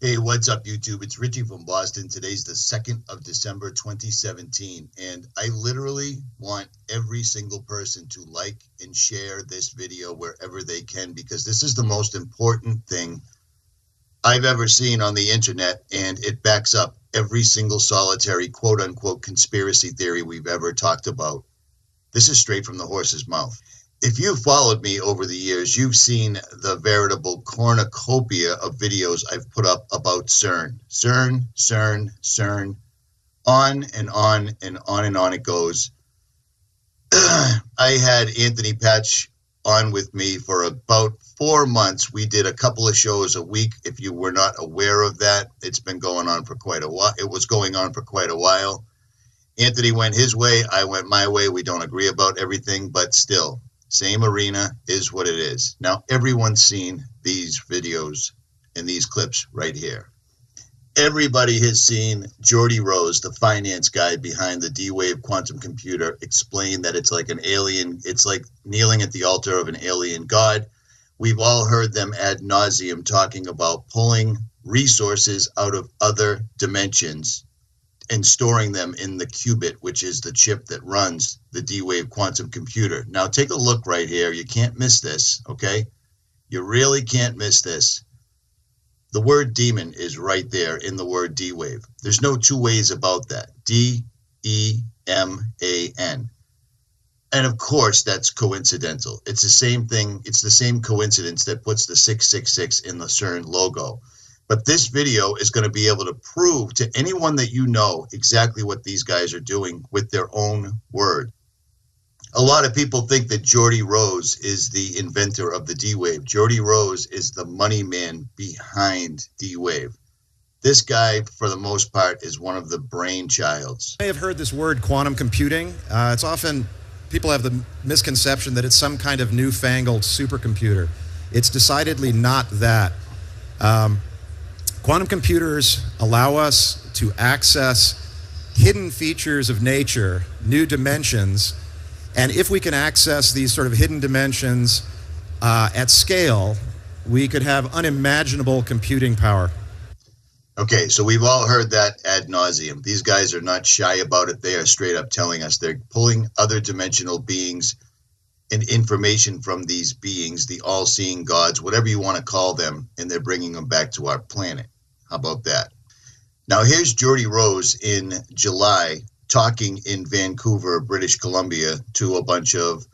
Hey, what's up, YouTube? It's Richie from Boston. Today's the 2nd of December, 2017, and I literally want every single person to like and share this video wherever they can, because this is the most important thing I've ever seen on the internet, and it backs up every single solitary quote-unquote conspiracy theory we've ever talked about. This is straight from the horse's mouth. If you've followed me over the years, you've seen the veritable cornucopia of videos I've put up about CERN. CERN, on and on and on and on it goes. I had Anthony Patch on with me for about 4 months. We did a couple of shows a week. If you were not aware of that, it's been going on for quite a while. It was going on for quite a while. Anthony went his way. I went my way. We don't agree about everything, but still. Same arena is what it is. Now, everyone's seen these videos and these clips right here. Everybody has seen Geordie Rose, the finance guy behind the DWave quantum computer, explain that it's like an alien. It's like kneeling at the altar of an alien god. We've all heard them ad nauseum talking about pulling resources out of other dimensions and storing them in the qubit, which is the chip that runs the DWave quantum computer. Now, take a look right here. You can't miss this, okay? You really can't miss this. The word demon is right there in the word DWave. There's no two ways about that. D-E-M-A-N. And of course, that's coincidental. It's the same thing. It's the same coincidence that puts the 666 in the CERN logo. But this video is going to be able to prove to anyone that you know exactly what these guys are doing with their own word. A lot of people think that Geordie Rose is the inventor of the DWave. Geordie Rose is the money man behind DWave. This guy, for the most part, is one of the brainchilds. I have heard this word quantum computing. It's often, people have the misconception that it's some kind of newfangled supercomputer. It's decidedly not that. Quantum computers allow us to access hidden features of nature, new dimensions, and if we can access these sort of hidden dimensions at scale, we could have unimaginable computing power. Okay, so we've all heard that ad nauseum. These guys are not shy about it. They are straight up telling us they're pulling other dimensional beings and information from these beings, the all-seeing gods, whatever you want to call them, and they're bringing them back to our planet. How about that? Now, here's Geordie Rose in July talking in Vancouver, British Columbia, to a bunch of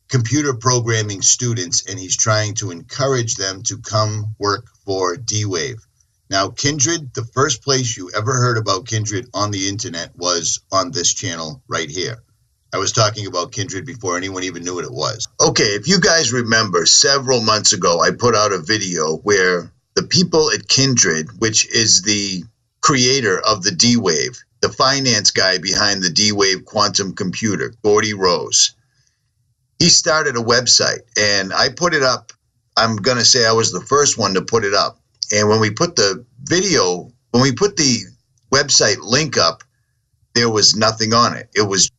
computer programming students, and he's trying to encourage them to come work for DWave. Now, Kindred, the first place you ever heard about Kindred on the internet was on this channel right here. I was talking about Kindred before anyone even knew what it was. Okay, if you guys remember, several months ago, I put out a video where the people at Kindred, which is the creator of the DWave, the finance guy behind the DWave quantum computer, Geordie Rose, he started a website, and I put it up. I'm going to say I was the first one to put it up. And when we put the video, when we put the website link up, there was nothing on it. It was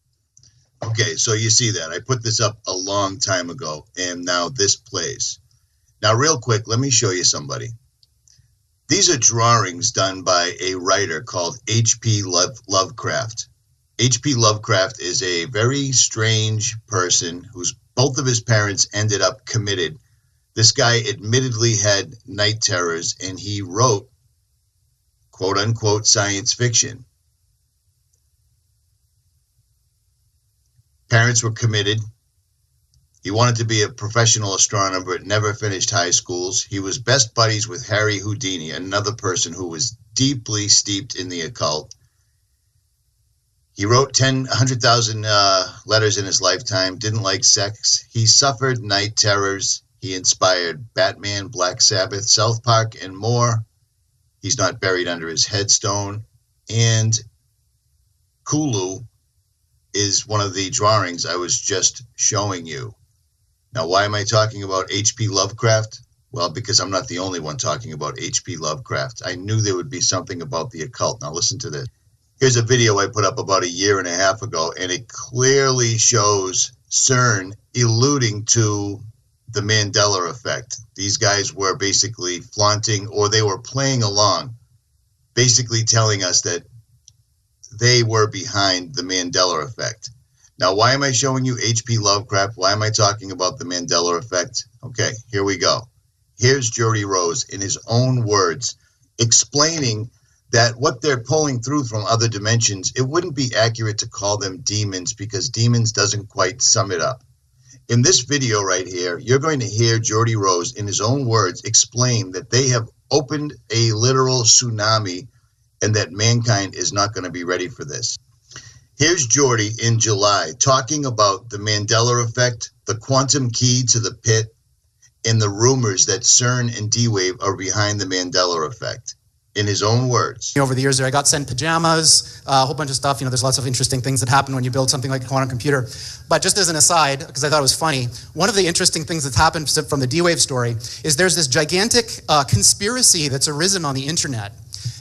okay, so you see that. I put this up a long time ago, and now this plays. Now, real quick, let me show you somebody. These are drawings done by a writer called H.P. Lovecraft. H.P. Lovecraft is a very strange person whose both of his parents ended up committed. This guy admittedly had night terrors, and he wrote, quote-unquote, science fiction. Parents were committed. He wanted to be a professional astronomer, but never finished high schools. He was best buddies with Harry Houdini, another person who was deeply steeped in the occult. He wrote 100,000 letters in his lifetime, didn't like sex. He suffered night terrors. He inspired Batman, Black Sabbath, South Park, and more. He's not buried under his headstone. And Cthulhu is one of the drawings I was just showing you. Now, why am I talking about H.P. Lovecraft? Well, because I'm not the only one talking about H.P. Lovecraft. I knew there would be something about the occult. Now, listen to this. Here's a video I put up about 1.5 years ago, and it clearly shows CERN alluding to the Mandela effect. These guys were basically flaunting, or they were playing along, basically telling us that they were behind the Mandela effect. Now, why am I showing you H.P. Lovecraft? Why am I talking about the Mandela effect? Okay, here we go. Here's Geordie Rose in his own words explaining that what they're pulling through from other dimensions, it wouldn't be accurate to call them demons because demons doesn't quite sum it up. In this video right here, you're going to hear Geordie Rose in his own words explain that they have opened a literal tsunami and that mankind is not going to be ready for this. Here's Geordie in July talking about the Mandela effect, the quantum key to the pit, and the rumors that CERN and DWave are behind the Mandela effect. In his own words. Over the years there, I got sent pajamas, a whole bunch of stuff. There's lots of interesting things that happen when you build something like a quantum computer. But just as an aside, because I thought it was funny, one of the interesting things that's happened from the DWave story is there's this gigantic conspiracy that's arisen on the internet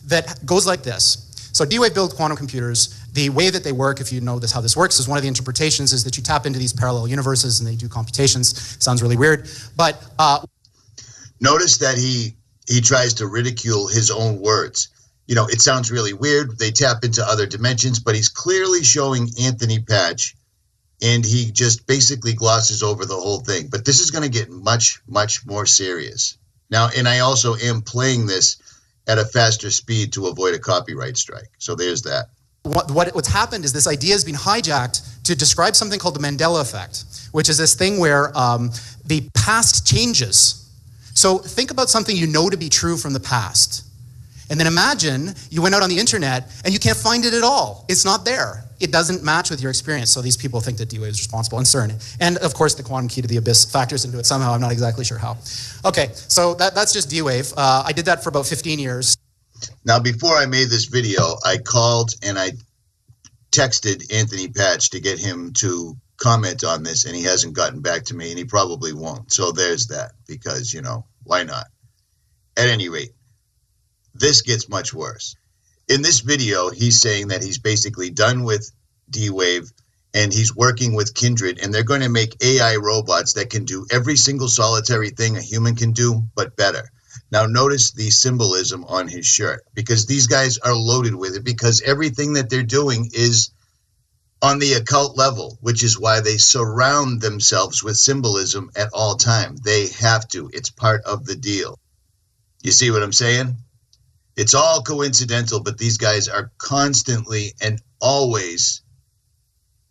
that goes like this. So DWave built quantum computers. The way that they work, if you know how this works, is one of the interpretations is that you tap into these parallel universes and they do computations. Sounds really weird. But notice that he tries to ridicule his own words. It sounds really weird. They tap into other dimensions, but he's clearly showing Anthony Patch, and he just basically glosses over the whole thing. But this is going to get much, much more serious. Now, and I also am playing this at a faster speed to avoid a copyright strike. So there's that. What's happened is this idea has been hijacked to describe something called the Mandela effect, which is this thing where the past changes. So think about something you know to be true from the past. And then imagine you went out on the internet and you can't find it at all. It's not there. It doesn't match with your experience. So these people think that DWave is responsible, and CERN. And of course, the quantum key to the abyss factors into it somehow. I'm not exactly sure how. Okay, so that's just DWave. I did that for about 15 years. Now, before I made this video, I called and I texted Anthony Patch to get him to comment on this, and he hasn't gotten back to me, and he probably won't. So there's that, because, why not? At any rate, this gets much worse. In this video, he's saying that he's basically done with DWave, and he's working with Kindred, and they're going to make AI robots that can do every single solitary thing a human can do, but better. Now, notice the symbolism on his shirt, because these guys are loaded with it, because everything that they're doing is on the occult level, which is why they surround themselves with symbolism at all time. They have to. It's part of the deal. You see what I'm saying? It's all coincidental, but these guys are constantly and always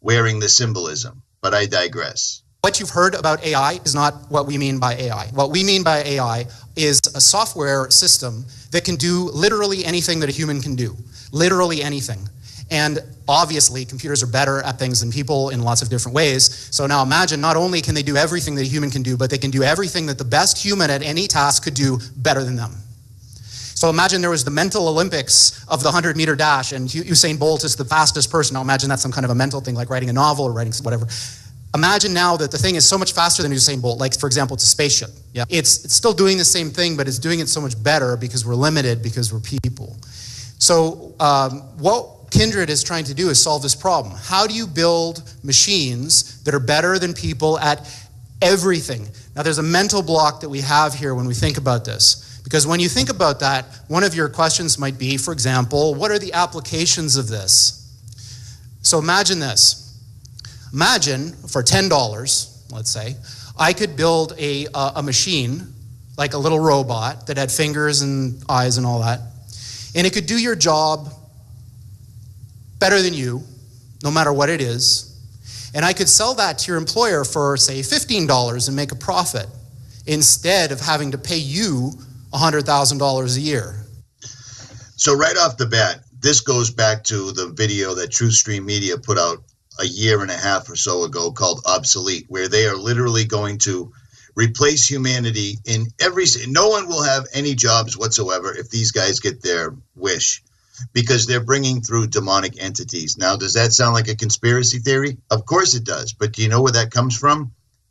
wearing the symbolism. But I digress. What you've heard about AI is not what we mean by AI. What we mean by AI is a software system that can do literally anything that a human can do. Literally anything. And obviously, computers are better at things than people in lots of different ways. So now imagine, not only can they do everything that a human can do, but they can do everything that the best human at any task could do better than them. So imagine there was the mental Olympics of the 100-meter dash, and Usain Bolt is the fastest person. Now imagine that's some kind of a mental thing, like writing a novel or writing whatever. Imagine now that the thing is so much faster than Usain Bolt. Like, for example, it's a spaceship. Yeah. It's still doing the same thing, but it's doing it so much better because we're limited, because we're people. So what Kindred is trying to do is solve this problem. How do you build machines that are better than people at everything? Now, there's a mental block that we have here when we think about this. Because when you think about that, one of your questions might be, for example, what are the applications of this? So imagine this. Imagine for $10, let's say, I could build a machine, like a little robot that had fingers and eyes and all that, and it could do your job better than you, no matter what it is, and I could sell that to your employer for, say, $15 and make a profit, instead of having to pay you $100,000 a year. So right off the bat, this goes back to the video that TruthStream Media put out a year and a half or so ago called Obsolete, where they are literally going to replace humanity in no one will have any jobs whatsoever if these guys get their wish, because they're bringing through demonic entities. Now, does that sound like a conspiracy theory? Of course it does. But do you know where that comes from?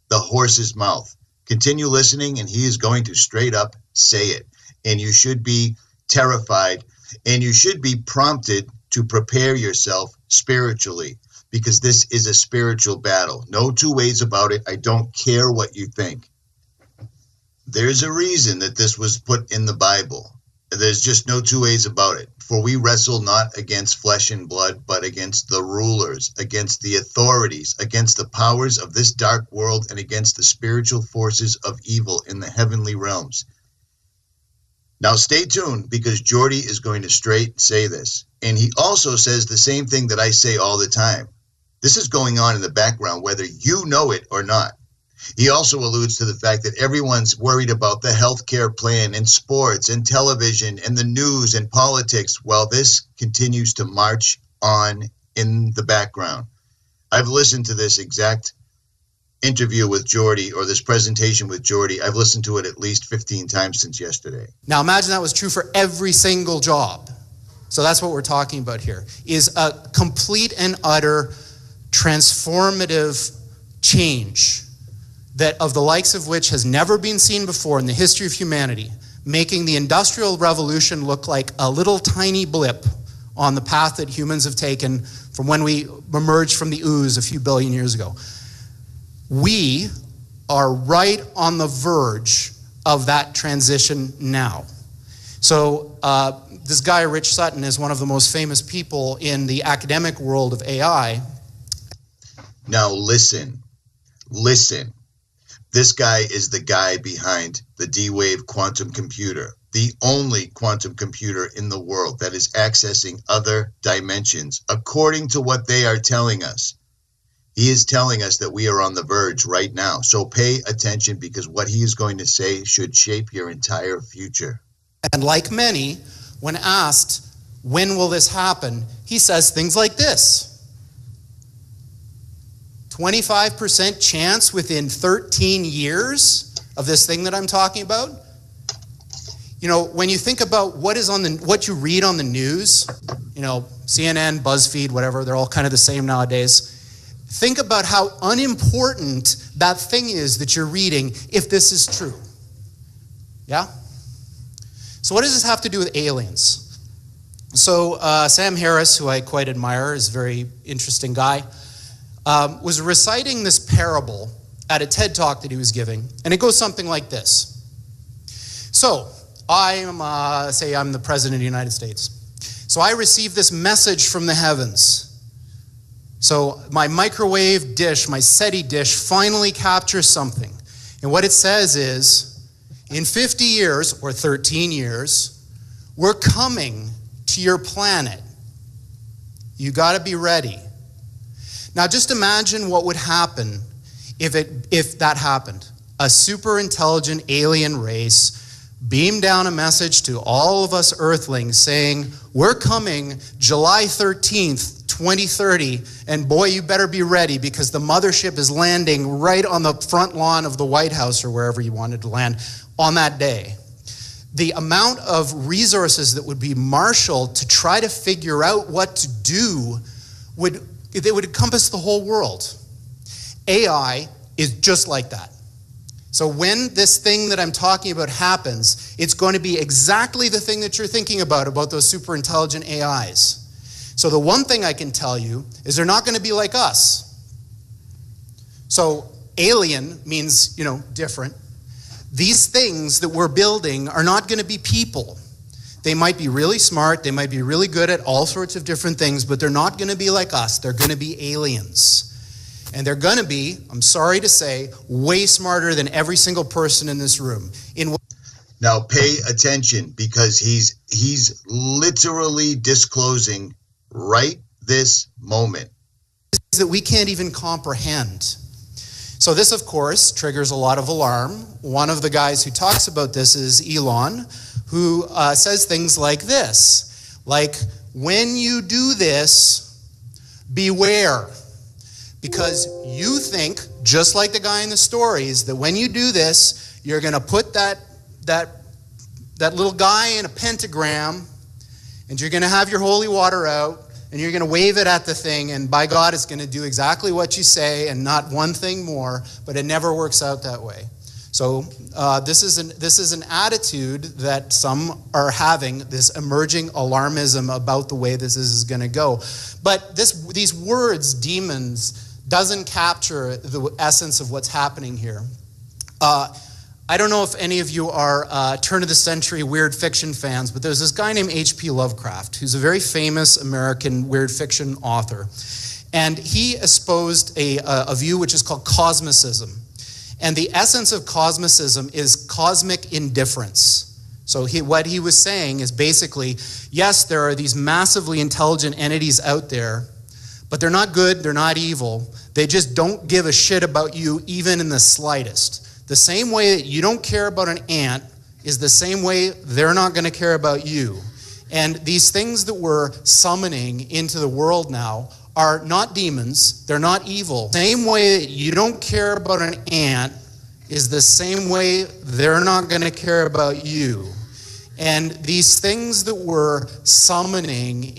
The horse's mouth. Continue listening, and he is going to straight up say it. And you should be terrified, and you should be prompted to prepare yourself spiritually, because this is a spiritual battle. No two ways about it. I don't care what you think. There's a reason that this was put in the Bible. There's just no two ways about it. For we wrestle not against flesh and blood, but against the rulers, against the authorities, against the powers of this dark world, and against the spiritual forces of evil in the heavenly realms. Now stay tuned, because Geordie is going to straight say this. And he also says the same thing that I say all the time. This is going on in the background, whether you know it or not. He also alludes to the fact that everyone's worried about the healthcare plan and sports and television and the news and politics while this continues to march on in the background. I've listened to this exact interview with Geordie, or this presentation with Geordie. I've listened to it at least 15 times since yesterday. Now imagine that was true for every single job. So that's what we're talking about here, is a complete and utter transformative change that of the likes of which has never been seen before in the history of humanity, making the Industrial Revolution look like a little tiny blip on the path that humans have taken from when we emerged from the ooze a few billion years ago. We are right on the verge of that transition now. So this guy, Rich Sutton, is one of the most famous people in the academic world of AI. Now listen. This guy is the guy behind the DWave quantum computer, the only quantum computer in the world that is accessing other dimensions, according to what they are telling us. He is telling us that we are on the verge right now. So pay attention, because what he is going to say should shape your entire future. And like many, when asked, when will this happen, he says things like this. 25% chance within 13 years of this thing that I'm talking about. You know, when you think about what you read on the news, you know, CNN, BuzzFeed, whatever, they're all kind of the same nowadays. Think about how unimportant that thing is that you're reading if this is true. Yeah? So what does this have to do with aliens? So Sam Harris, who I quite admire, is a very interesting guy, was reciting this parable at a TED Talk that he was giving, and it goes something like this. So, say I'm the President of the United States. So I received this message from the heavens. So my microwave dish, my SETI dish, finally captures something. And what it says is, in 50 years, or 13 years, we're coming to your planet. You gotta be ready. Now just imagine what would happen if that happened. A super intelligent alien race beamed down a message to all of us Earthlings saying, we're coming July 13th, 2030, and boy, you better be ready, because the mothership is landing right on the front lawn of the White House, or wherever you wanted to land, on that day. The amount of resources that would be marshaled to try to figure out what to do would encompass the whole world. AI is just like that. So when this thing that I'm talking about happens, it's going to be exactly the thing that you're thinking about those super intelligent AIs. So the one thing I can tell you is they're not going to be like us. So alien means, you know, different. These things that we're building are not going to be people. They might be really smart, they might be really good at all sorts of different things, but they're not going to be like us. They're going to be aliens. And they're going to be, I'm sorry to say, way smarter than every single person in this room. Now pay attention, because he's literally disclosing right this moment that we can't even comprehend. So this, of course, triggers a lot of alarm. One of the guys who talks about this is Elon, who says things like this, like, when you do this, beware. Because you think, just like the guy in the stories, that when you do this, you're going to put that little guy in a pentagram, and you're going to have your holy water out, and you're going to wave it at the thing, and by God, it's going to do exactly what you say and not one thing more, but it never works out that way. So this is an attitude that some are having, this emerging alarmism about the way this is going to go. But these words, demons, doesn't capture the essence of what's happening here. I don't know if any of you are turn of the century weird fiction fans, but there's this guy named H.P. Lovecraft, who's a very famous American weird fiction author. And he espoused a view which is called cosmicism. And the essence of cosmicism is cosmic indifference. So what he was saying is basically, yes, there are these massively intelligent entities out there, but they're not good, they're not evil. They just don't give a shit about you even in the slightest. The same way that you don't care about an ant is the same way they're not going to care about you. And these things that we're summoning into the world now are not demons, they're not evil. Same way that you don't care about an ant is the same way they're not going to care about you. And these things that we're summoning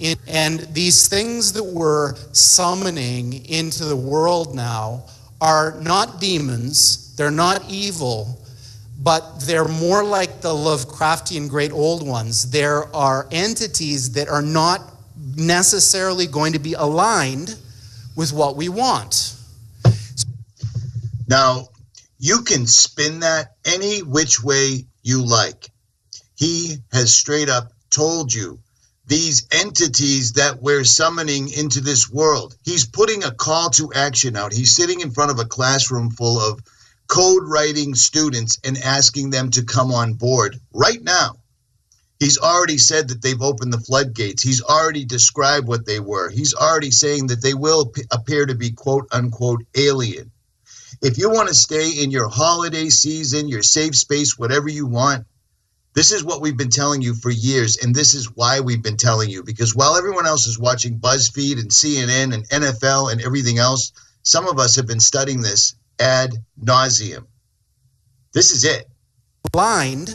into the world now are not demons, they're not evil, but they're more like the Lovecraftian great old ones. There are entities that are not necessarily going to be aligned with what we want. Now, you can spin that any which way you like. He has straight up told you these entities that we're summoning into this world. He's putting a call to action out. He's sitting in front of a classroom full of code writing students and asking them to come on board right now. He's already said that they've opened the floodgates. He's already described what they were. He's already saying that they will appear to be quote unquote alien. If you want to stay in your holiday season, your safe space, whatever you want, this is what we've been telling you for years, and this is why we've been telling you, because while everyone else is watching BuzzFeed and CNN and NFL and everything else, some of us have been studying this ad nauseum. This is it. Aligned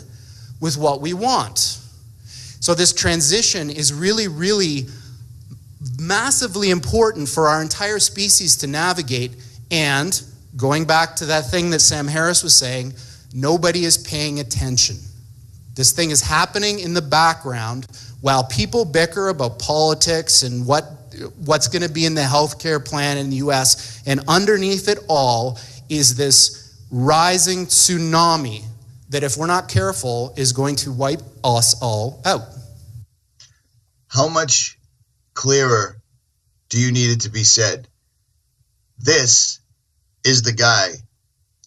with what we want. So this transition is really, really massively important for our entire species to navigate. And going back to that thing that Sam Harris was saying, nobody is paying attention. This thing is happening in the background while people bicker about politics and what's going to be in the healthcare plan in the US. And underneath it all is this rising tsunami that, if we're not careful, is going to wipe us all out. How much clearer do you need it to be said? This is the guy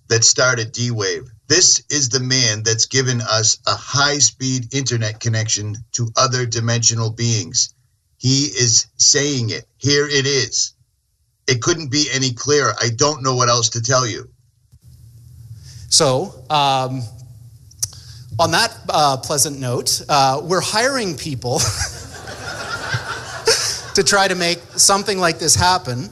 that started DWave. This is the man that's given us a high-speed internet connection to other dimensional beings. He is saying it. Here it is. It couldn't be any clearer. I don't know what else to tell you. So, on that pleasant note, we're hiring people to try to make something like this happen.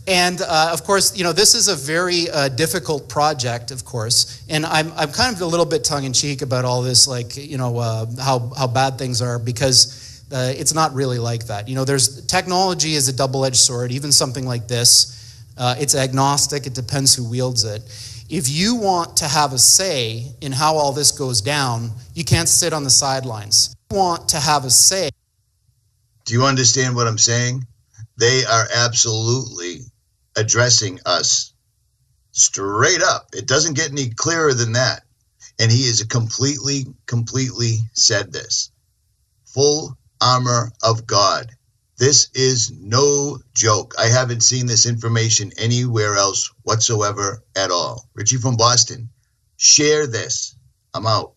And of course, you know, this is a very difficult project, of course. And I'm kind of a little bit tongue-in-cheek about all this, like, you know, how bad things are, because it's not really like that. You know, technology is a double-edged sword. Even something like this, it's agnostic. It depends who wields it. If you want to have a say in how all this goes down, you can't sit on the sidelines. You want to have a say. Do you understand what I'm saying? They are absolutely addressing us straight up. It doesn't get any clearer than that. And he is completely said this. Full armor of God. This is no joke. I haven't seen this information anywhere else whatsoever at all. Richie from Boston, share this. I'm out.